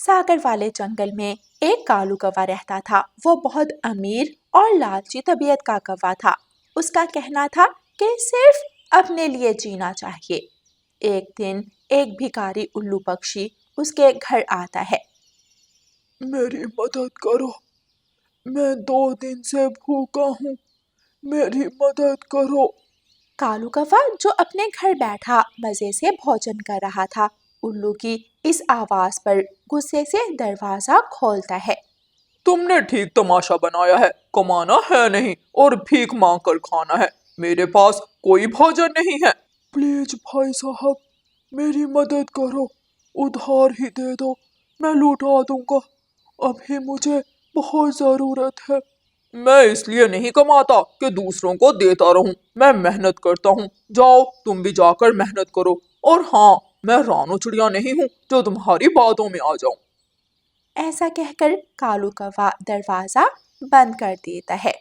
सागर वाले जंगल में एक कालू कौवा रहता था। वो बहुत अमीर और लालची तबीयत का कौवा था। उसका कहना था कि सिर्फ अपने लिए जीना चाहिए। एक दिन एक भिखारी उल्लू पक्षी उसके घर आता है। मेरी मदद करो, मैं 2 दिन से भूखा हूँ, मेरी मदद करो। कालू कौवा जो अपने घर बैठा मजे से भोजन कर रहा था, उल्लू की इस आवाज पर गुस्से से दरवाजा खोलता है। तुमने ठीक तमाशा बनाया है, कमाना है नहीं और भीख मांग कर खाना है। मेरे पास कोई भोजन नहीं है। प्लीज भाई साहब, मेरी मदद करो, उधार ही दे दो, मैं लौटा दूंगा। अभी मुझे बहुत जरूरत है। मैं इसलिए नहीं कमाता कि दूसरों को देता रहूं, मैं मेहनत करता हूँ। जाओ तुम भी जाकर मेहनत करो। और हाँ, मैं रानो चिड़िया नहीं हूँ जो तुम्हारी बातों में आ जाऊं। ऐसा कहकर कालू कौवा दरवाजा बंद कर देता है।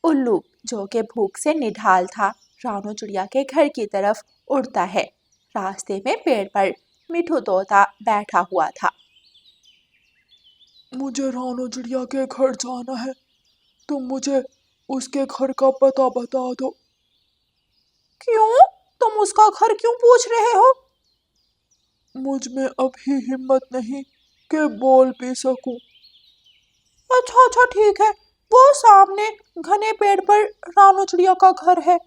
उल्लू जो कि भूख से निढाल था, रानो चिड़िया के घर की तरफ उड़ता है। रास्ते में पेड़ पर मिठू तोता बैठा हुआ था। मुझे रानो चिड़िया के घर जाना है, तुम मुझे उसके घर का पता बता दो। क्यों? तुम उसका घर क्यों पूछ रहे हो? मुझ में अभी हिम्मत नहीं कि बोल भी सकूं। अच्छा अच्छा ठीक है, वो सामने घने पेड़ पर रानो चिड़िया का घर है।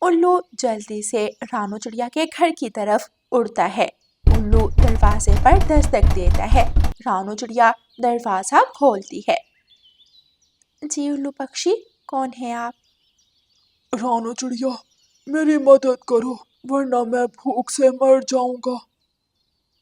उल्लू जल्दी से रानो चिड़िया के घर की तरफ उड़ता है। उल्लू दरवाजे पर दस्तक देता है। रानो चिड़िया दरवाजा खोलती है। जी उल्लू पक्षी, कौन है आप? रानो चिड़िया, मेरी मदद करो, वरना मैं भूख से मर जाऊंगा।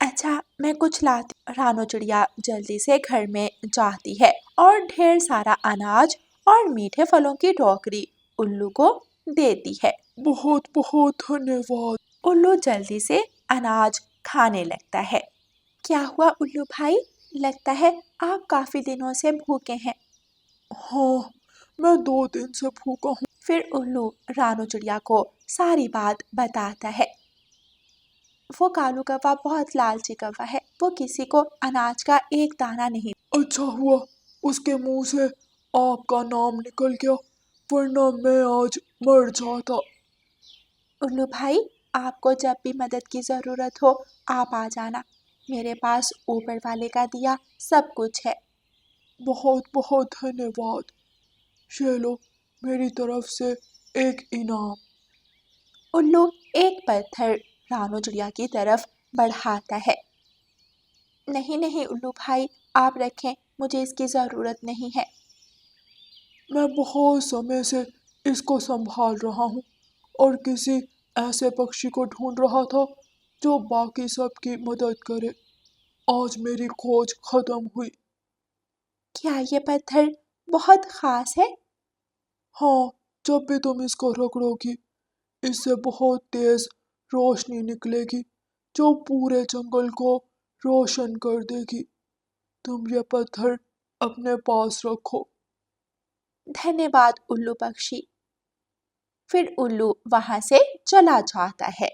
अच्छा, मैं कुछ लाती। रानो चिड़िया जल्दी से घर में जाती है और ढेर सारा अनाज और मीठे फलों की टोकरी उल्लू को देती है। बहुत बहुत धन्यवाद। उल्लू जल्दी से अनाज खाने लगता है। क्या हुआ उल्लू भाई? लगता है आप काफी दिनों से भूखे हैं। हाँ, मैं 2 दिन से भूखा हूँ। फिर उल्लू रानो चिड़िया को सारी बात बताता है। वो कालू कौवा बहुत लालची कौवा है, वो किसी को अनाज का एक दाना नहीं। अच्छा हुआ उसके मुंह से आपका नाम निकल गया, वरना मैं आज मर जाता। उल्लू भाई, आपको जब भी मदद की ज़रूरत हो आप आ जाना। मेरे पास ऊपर वाले का दिया सब कुछ है। बहुत बहुत धन्यवाद। ये लो, मेरी तरफ से एक इनाम। उल्लू एक पत्थर रानो चिड़िया की तरफ बढ़ाता है। नहीं नहीं उल्लू भाई, आप रखें, मुझे इसकी ज़रूरत नहीं है। मैं बहुत समय से इसको संभाल रहा हूँ और किसी ऐसे पक्षी को ढूंढ रहा था जो बाकी सबकी मदद करे। आज मेरी खोज खत्म हुई। क्या ये पत्थर बहुत ख़ास है? हाँ, जब भी तुम इसको रगड़ोगी, इससे बहुत तेज रोशनी निकलेगी जो पूरे जंगल को रोशन कर देगी। तुम ये पत्थर अपने पास रखो। धन्यवाद उल्लू पक्षी। फिर उल्लू वहां से चला जाता है।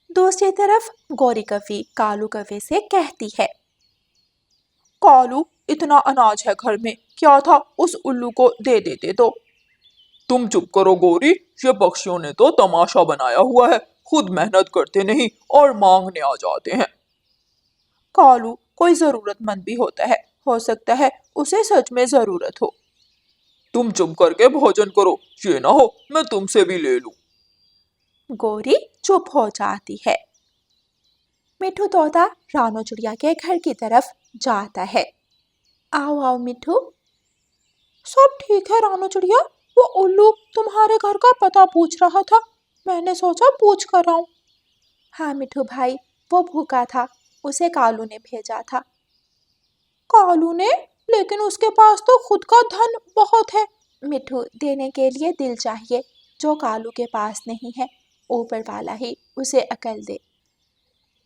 दूसरी तरफ गौरी कवि कालू कौवे से कहती है। कालू, इतना अनाज है घर में, क्या था उस उल्लू को दे देते तो। तुम चुप करो गौरी, ये पक्षियों ने तो तमाशा बनाया हुआ है, खुद मेहनत करते नहीं और मांगने आ जाते हैं। कालू, कोई जरूरतमंद भी होता है, हो सकता है उसे सच में जरूरत हो। तुम चुप करके भोजन करो, ये ना हो मैं तुमसे भी ले लूं। गौरी चुप हो जाती है। मिठू तोता रानो चिड़िया के घर की तरफ जाता है। आओ आओ मिठू। सब ठीक है रानो चिड़िया, वो उल्लू तुम्हारे घर का पता पूछ रहा था, मैंने सोचा पूछ कर आऊं। हाँ मिठू भाई, वो भूखा था, उसे कालू ने भेजा था। कालू ने? लेकिन उसके पास तो खुद का धन बहुत है। मिठू, देने के लिए दिल चाहिए, जो कालू के पास नहीं है। ऊपर वाला ही उसे अकल दे।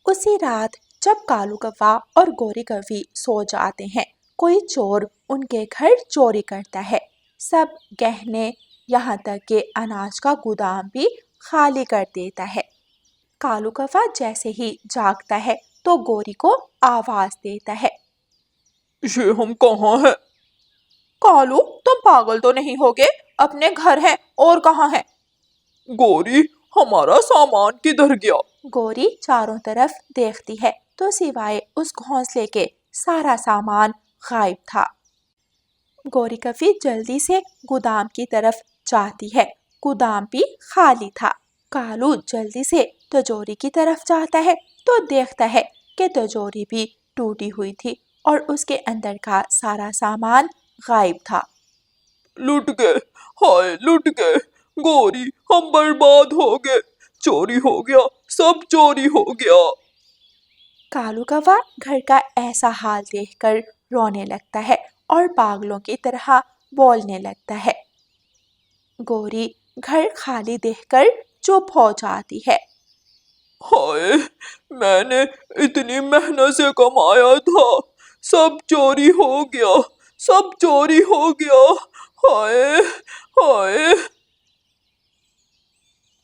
उसी रात जब कालू कौवा और गौरी कवि सो जाते हैं, कोई चोर उनके घर चोरी करता है। सब गहने, यहाँ तक कि अनाज का गोदाम भी खाली कर देता है। कालू कौवा जैसे ही जागता है, तो गोरी को आवाज देता है। ये हम कहाँ हैं? कालू, तुम पागल तो नहीं होगे? अपने घर है और कहाँ है? गोरी, हमारा सामान किधर गया? गोरी चारों तरफ देखती है तो सिवाय उस घोंसले के सारा सामान गायब था। गोरी कफी जल्दी से गोदाम की तरफ जाती है। गोदाम भी खाली था। कालू जल्दी से तिजोरी की तरफ जाता है तो देखता है कि तिजोरी भी टूटी हुई थी और उसके अंदर का सारा सामान गायब था। लुट गए, हाय लुट गए। गोरी, हम बर्बाद हो गए। चोरी हो गया, सब चोरी हो गया। कालू कौवा घर का ऐसा हाल देखकर रोने लगता है और पागलों की तरह बोलने लगता है। गोरी घर खाली देखकर चुप हो जाती है। हाय, मैंने इतनी मेहनत से कमाया था, सब चोरी हो गया, सब चोरी हो गया। हाय हाय।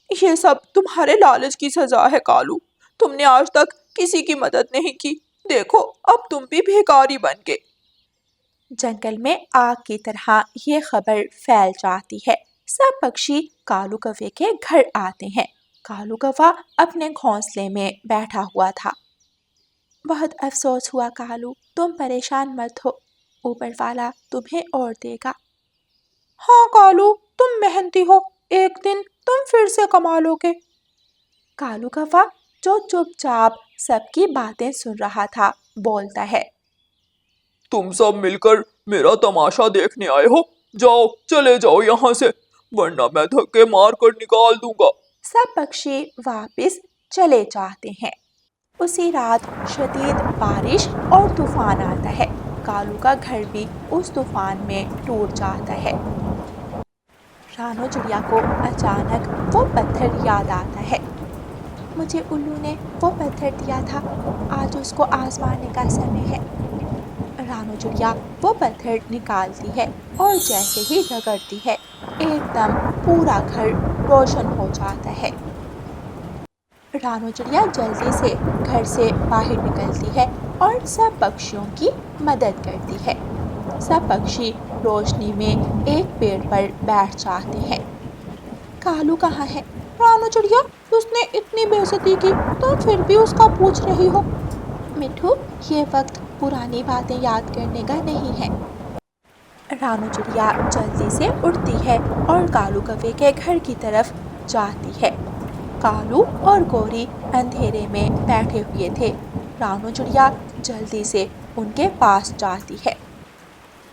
ये सब तुम्हारे लालच की सजा है कालू। तुमने आज तक किसी की मदद नहीं की। देखो, अब तुम भी भिखारी बन गए। जंगल में आग की तरह ये खबर फैल जाती है। सब पक्षी कालू कौवे के घर आते हैं। कालू कौवा अपने घोंसले में बैठा हुआ था। बहुत अफसोस हुआ कालू, तुम परेशान मत हो, ऊपर वाला तुम्हें और देगा। हाँ कालू, तुम मेहनती हो, एक दिन तुम फिर से कमा लोगे। कालू कौवा जो चुपचाप सबकी बातें सुन रहा था बोलता है। तुम सब मिलकर मेरा तमाशा देखने आए हो? जाओ, चले जाओ यहाँ से, वरना मैं धक्के मार कर निकाल दूंगा। सब पक्षी वापस चले जाते हैं। उसी रात शदीद बारिश और तूफान आता है। कालू का घर भी उस तूफान में टूट जाता है। रानो चिड़िया को अचानक वो पत्थर याद आता है। मुझे उल्लू ने वो पत्थर दिया था, आज उसको आजमाने का समय है। रानो चिड़िया वो पत्थर निकालती है और जैसे ही रगड़ती है एकदम पूरा घर रोशन हो जाता है। रानो चिड़िया जल्दी से घर से बाहर निकलती है और सब पक्षियों की मदद करती है। सब पक्षी रोशनी में एक पेड़ पर बैठ जाते हैं। कालू कहाँ है? रानो चिड़िया, उसने इतनी बेइज्जती की, तुम फिर भी उसका पूछ रही हो। मिठू, ये वक्त पुरानी बातें याद करने का नहीं है। रानो चिड़िया जल्दी से उड़ती है और कालू कौवे के घर की तरफ जाती है। कालू और गोरी अंधेरे में बैठे हुए थे। रानो चिड़िया जल्दी से उनके पास जाती है।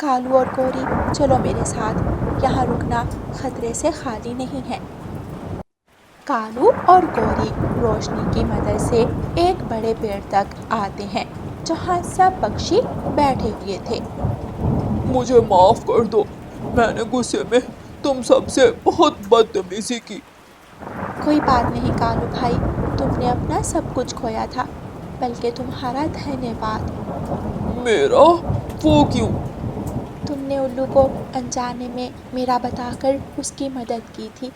कालू और गोरी, चलो मेरे साथ, यहाँ रुकना खतरे से खाली नहीं है। कालू और गोरी रोशनी की मदद से एक बड़े पेड़ तक आते हैं जहाँ सब पक्षी बैठे हुए थे। मुझे माफ कर दो, मैंने गुस्से में तुम सबसे बहुत बदतमीजी की। कोई बात नहीं कालू भाई, तुमने अपना सब कुछ खोया था, बल्कि तुम्हारा धन्यवाद। मेरा? वो क्यों? तुमने उल्लू को अनजाने में मेरा बताकर उसकी मदद की थी।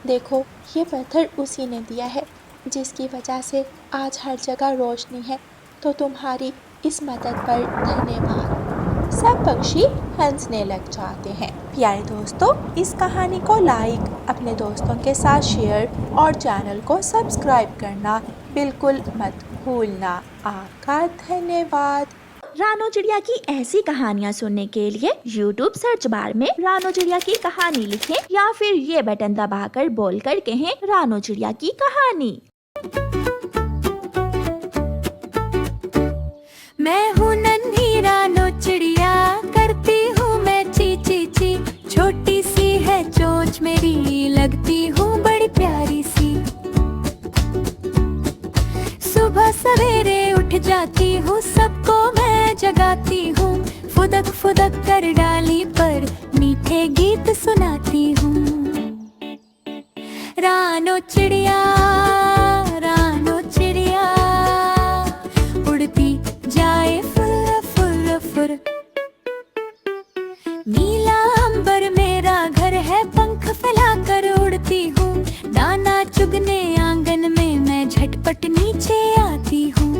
देखो, ये पत्थर उसी ने दिया है जिसकी वजह से आज हर जगह रोशनी है, तो तुम्हारी इस मदद पर धन्यवाद। सब पक्षी हंसने लग जाते हैं। प्यारे दोस्तों, इस कहानी को लाइक, अपने दोस्तों के साथ शेयर और चैनल को सब्सक्राइब करना बिल्कुल मत भूलना। आपका धन्यवाद। रानो चिड़िया की ऐसी कहानियाँ सुनने के लिए YouTube सर्च बार में रानो चिड़िया की कहानी लिखें या फिर ये बटन दबाकर बोलकर कहें रानो चिड़िया की कहानी। मैं हूँ नन्ही रानो चिड़िया, करती हूँ मैं ची ची ची। छोटी सी है चोंच मेरी, लगती हूँ बड़ी प्यारी सी। सुबह सवेरे उठ जाती हूँ, सबको मैं जगाती हूँ। फुदक फुदक कर डाली पर मीठे गीत सुनाती हूँ। रानो चिड़िया, रानो चिड़िया, उड़ती जाए फुर फुर फुर। नीला अंबर मेरा घर है, पंख फैलाकर उड़ती हूँ। दाना चुगने आंगन में मैं झटपट नीचे आती हूँ।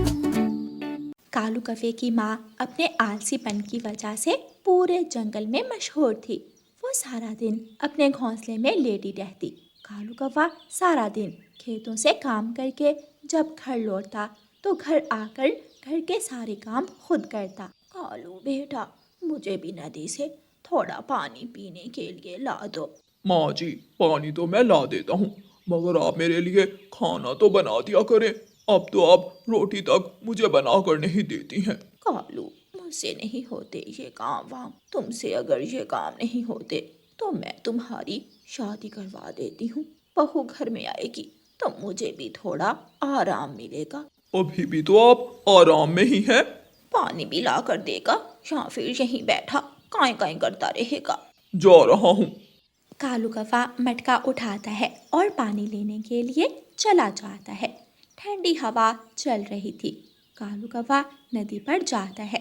कौवे की माँ अपने आलसीपन की वजह से पूरे जंगल में मशहूर थी। वो सारा दिन अपने घोंसले में लेटी रहती। कालू कौवा सारा दिन खेतों से काम करके जब घर लौटता तो घर आकर घर के सारे काम खुद करता। कालू बेटा, मुझे भी नदी से थोड़ा पानी पीने के लिए ला दो। माँ जी, पानी तो मैं ला देता हूँ, मगर आप मेरे लिए खाना तो बना दिया करें। अब तो आप रोटी तक मुझे बना कर नहीं देती हैं। कालू, मुझसे नहीं होते ये काम वाम। तुमसे अगर ये काम नहीं होते तो मैं तुम्हारी शादी करवा देती हूँ। बहू घर में आएगी तो मुझे भी थोड़ा आराम मिलेगा। अभी भी तो आप आराम में ही हैं। पानी भी ला कर देगा या फिर यहीं बैठा काई काई करता रहेगा। जा रहा हूँ। कालू कौवा मटका उठाता है और पानी लेने के लिए चला जाता है। ठंडी हवा चल रही थी। कालू कौवा नदी पर जाता है।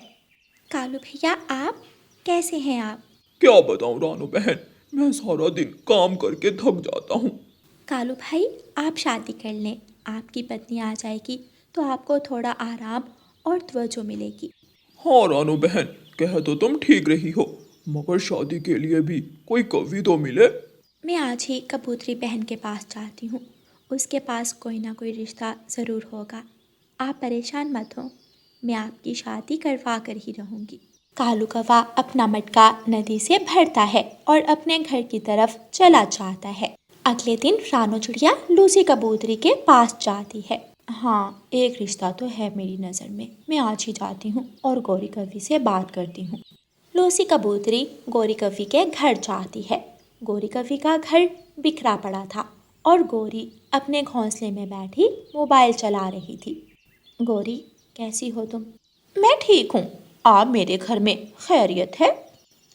कालू भैया, आप कैसे हैं आप? क्या बताऊँ रानू बहन, मैं सारा दिन काम करके थक जाता हूँ। कालू भाई, आप शादी कर लें, आपकी पत्नी आ जाएगी तो आपको थोड़ा आराम और तवज्जो मिलेगी। हाँ रानू बहन, कह तो तुम ठीक रही हो, मगर शादी के लिए भी कोई कवि तो मिले। मैं आज ही कबूतरी बहन के पास जाती हूँ। उसके पास कोई ना कोई रिश्ता ज़रूर होगा। आप परेशान मत हो, मैं आपकी शादी करवा कर ही रहूँगी। कालू कौवा अपना मटका नदी से भरता है और अपने घर की तरफ चला जाता है। अगले दिन रानो चिड़िया लूसी कबूतरी के पास जाती है। हाँ, एक रिश्ता तो है मेरी नज़र में, मैं आज ही जाती हूँ और गौरी कवि से बात करती हूँ। लूसी कबूतरी गौरी कवि के घर जाती है। गौरी कवि का घर बिखरा पड़ा था और गौरी अपने घोंसले में बैठी मोबाइल चला रही थी। गौरी, कैसी हो तुम? मैं ठीक हूँ, आप मेरे घर में खैरियत है?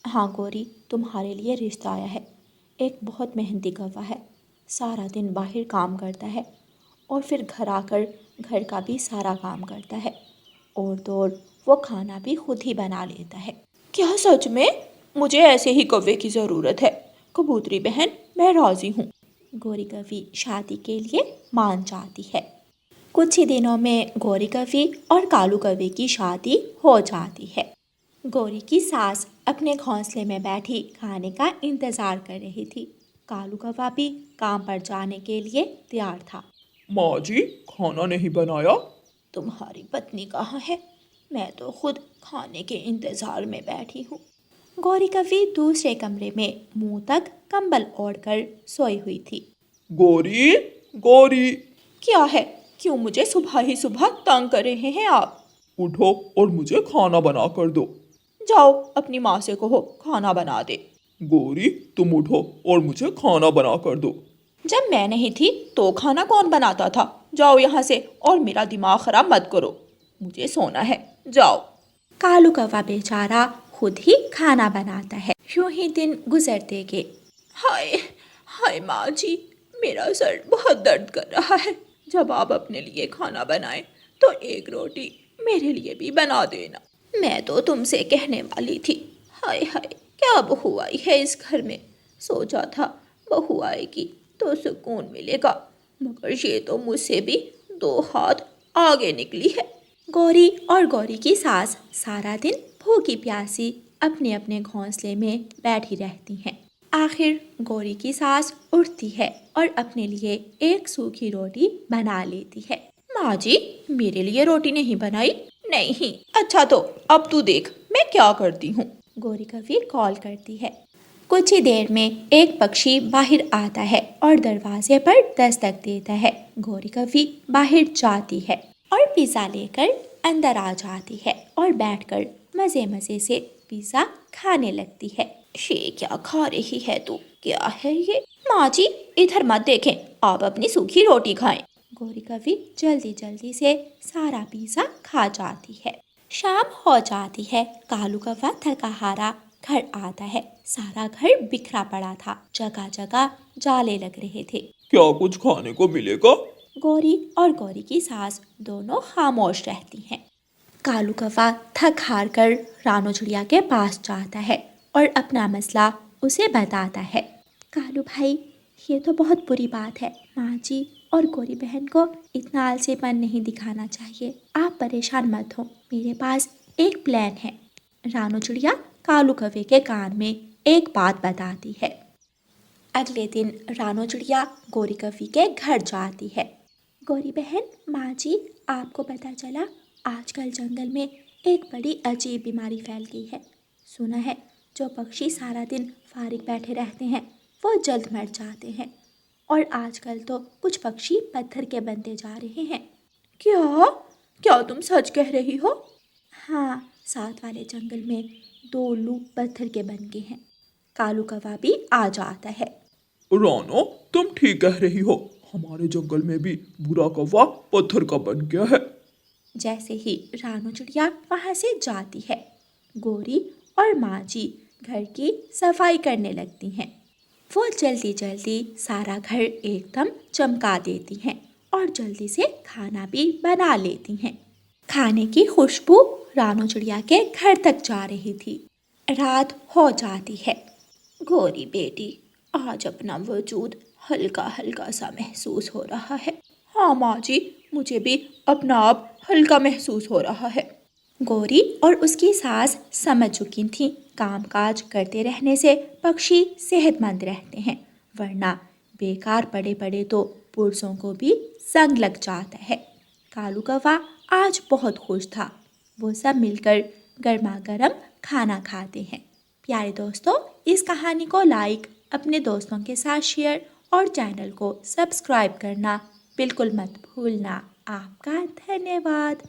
हाँ गौरी, तुम्हारे लिए रिश्ता आया है। एक बहुत मेहनती कौवा है, सारा दिन बाहर काम करता है और फिर घर आकर घर का भी सारा काम करता है और तो और वो खाना भी खुद ही बना लेता है। क्या सच में? मुझे ऐसे ही कौवे की ज़रूरत है। कबूतरी बहन, मैं राज़ी हूँ। गौरी कवि शादी के लिए मान जाती है। कुछ ही दिनों में गौरी कवि और कालू कवि की शादी हो जाती है। गौरी की सास अपने घोंसले में बैठी खाने का इंतज़ार कर रही थी। कालू कौवा भी काम पर जाने के लिए तैयार था। माँ जी, खाना नहीं बनाया? तुम्हारी पत्नी कहाँ है? मैं तो खुद खाने के इंतज़ार में बैठी हूँ। गौरी कवि दूसरे कमरे में मुंह तक कंबल ओढ़कर सोई हुई थी। गौरी, गौरी, क्या है? क्यों मुझे सुबह ही सुबह तंग कर रहे हैं आप? उठो और मुझे खाना बना कर दो। जाओ, अपनी माँ से कहो खाना बना दे। गौरी, तुम उठो और मुझे खाना बना कर दो। जब मैं नहीं थी तो खाना कौन बनाता था? जाओ यहाँ से और मेरा दिमाग खराब मत करो, मुझे सोना है, जाओ। कालू कौवा बेचारा खुद ही खाना बनाता है। यूं ही दिन गुजरते गए। हाय हाय माँ जी, मेरा सर बहुत दर्द कर रहा है। जब आप अपने लिए खाना बनाएं तो एक रोटी मेरे लिए भी बना देना। मैं तो तुमसे कहने वाली थी। हाय हाय, क्या बहू आई है इस घर में। सोचा था बहू आएगी तो सुकून मिलेगा, मगर ये तो मुझसे भी 2 हाथ आगे निकली है। गौरी और गौरी की सास सारा दिन भूखी प्यासी अपने अपने घोंसले में बैठी रहती हैं। आखिर गौरी की सास उठती है और अपने लिए एक सूखी रोटी बना लेती है। माँ जी, मेरे लिए रोटी नहीं बनाई? नहीं। अच्छा तो अब तू देख मैं क्या करती हूँ। गौरी कवि कॉल करती है। कुछ ही देर में एक पक्षी बाहर आता है और दरवाजे पर दस्तक देता है। गौरी कवि बाहर जाती है और पिज़्ज़ा लेकर अंदर आ जाती है और बैठकर मज़े मज़े से पिज़्ज़ा खाने लगती है। ये क्या खा रही है तू? क्या है ये? माँ जी, इधर मत देखें, आप अपनी सूखी रोटी खाएं। गौरी कवि जल्दी जल्दी से सारा पिज़्ज़ा खा जाती है। शाम हो जाती है। कालू कौवा थका हारा घर आता है। सारा घर बिखरा पड़ा था, जगह जगह जाले लग रहे थे। क्या कुछ खाने को मिलेगा? गौरी और गौरी की सास दोनों खामोश रहती हैं। कालू कौवा थक हार कर रानो चिड़िया के पास जाता है और अपना मसला उसे बताता है। कालू भाई, ये तो बहुत बुरी बात है। माँ जी और गौरी बहन को इतना आलसीपन नहीं दिखाना चाहिए। आप परेशान मत हो, मेरे पास एक प्लान है। रानू चिड़िया कालू कौवे के कान में एक बात बताती है। अगले दिन रानू चिड़िया गौरी कौवी के घर जाती है। गौरी बहन, माँ जी, आपको पता चला आजकल जंगल में एक बड़ी अजीब बीमारी फैल गई है। सुना है जो पक्षी सारा दिन फारिग बैठे रहते हैं वो जल्द मर जाते हैं, और आजकल तो कुछ पक्षी पत्थर के बनते जा रहे हैं। क्या क्या तुम सच कह रही हो? हाँ, साथ वाले जंगल में 2 उल्लू पत्थर के बन गए हैं। कालू कौवा भी आ जाता है। रानो, तुम ठीक कह रही हो, हमारे जंगल में भी बुरा कौवा पत्थर का बन गया है। जैसे ही रानू चिड़िया वहाँ से जाती है, गौरी और माँ जी घर की सफाई करने लगती हैं। वो जल्दी जल्दी सारा घर एकदम चमका देती हैं और जल्दी से खाना भी बना लेती हैं। खाने की खुशबू रानू चिड़िया के घर तक जा रही थी। रात हो जाती है। गौरी बेटी, आज अपना वजूद हल्का हल्का सा महसूस हो रहा है। हाँ माँ जी, मुझे भी अपना आप हल्का महसूस हो रहा है। गौरी और उसकी सास समझ चुकी थी कामकाज करते रहने से पक्षी सेहतमंद रहते हैं, वरना बेकार पड़े पड़े तो पुरुषों को भी संग लग जाता है। कालू कौवा आज बहुत खुश था। वो सब मिलकर गर्मा गर्म खाना खाते हैं। प्यारे दोस्तों, इस कहानी को लाइक, अपने दोस्तों के साथ शेयर और चैनल को सब्सक्राइब करना बिल्कुल मत भूलना। आपका धन्यवाद।